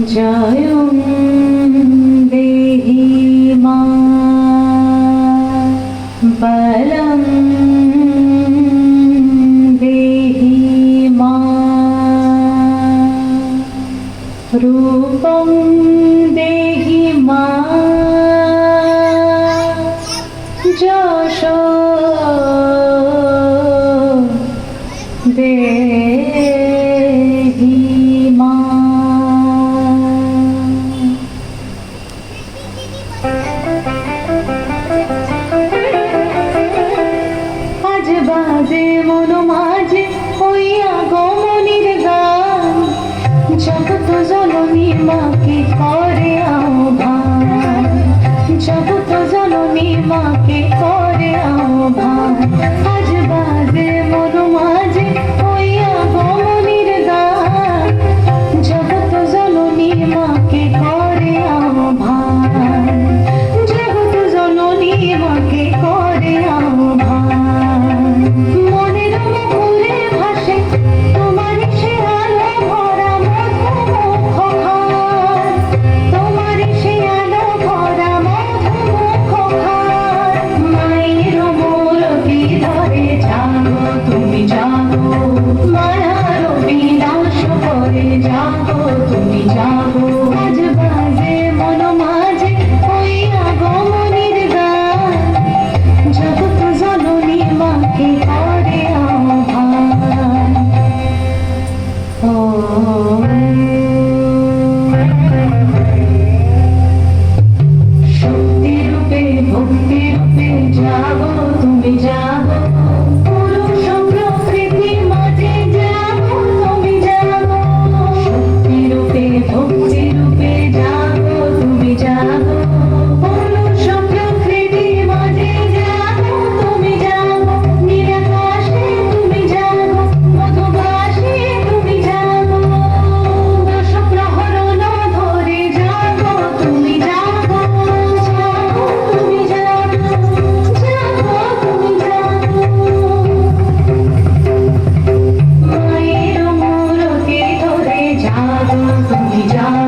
জয়ং দেহি মা বলং দেহি মা রূপং দেহি মা যশ দেহি মা। আজ বাজে মন মাঝে ওই আগমনীর গান, জগৎ জননী মাকে করে আহ্বান, জগৎ জননী মাকে করে আহ্বান। আজ বাজে মন মাঝে ওই আগমনীর গান, জগৎ জননী মাকে করে আহ্বান, জগৎ জননী মাকে করে আহ্বান। মনের মুখে ভাসে তোমার সে আলো ভরা মধুমুখ খান, তোমার সে আলো ভরা মধুমুখ খান। মায়ের মূরতি ধরে জাগো তুমি জাগো, মায়ার বিনাশ করে জাগো তুমি জাগো। আজ বাজে মন মাঝে ওই আগমনীর গান, জগৎ জননী মাকে করে আহ্বান। শক্তি রূপে ভক্তি রূপে জাগো তুমি জাগো, পুরুষ প্রকৃতি মাঝে জাগো তুমি জাগো। শক্তি রূপে ভক্তি রূপে জাগো তুমি জাগো, পুরুষ প্রকৃতি মাঝে জাগো তুমি জাগো। নিরাকাশে তুমি জাগো, মধুবাসে তুমি জাগো, দশ প্রহরণ ধরে জাগো তুমি জাগো, জাগো তুমি জাগো, জাগো তুমি জাগো। মায়ের মূরতি ধরে জাগো তুমি জাগো।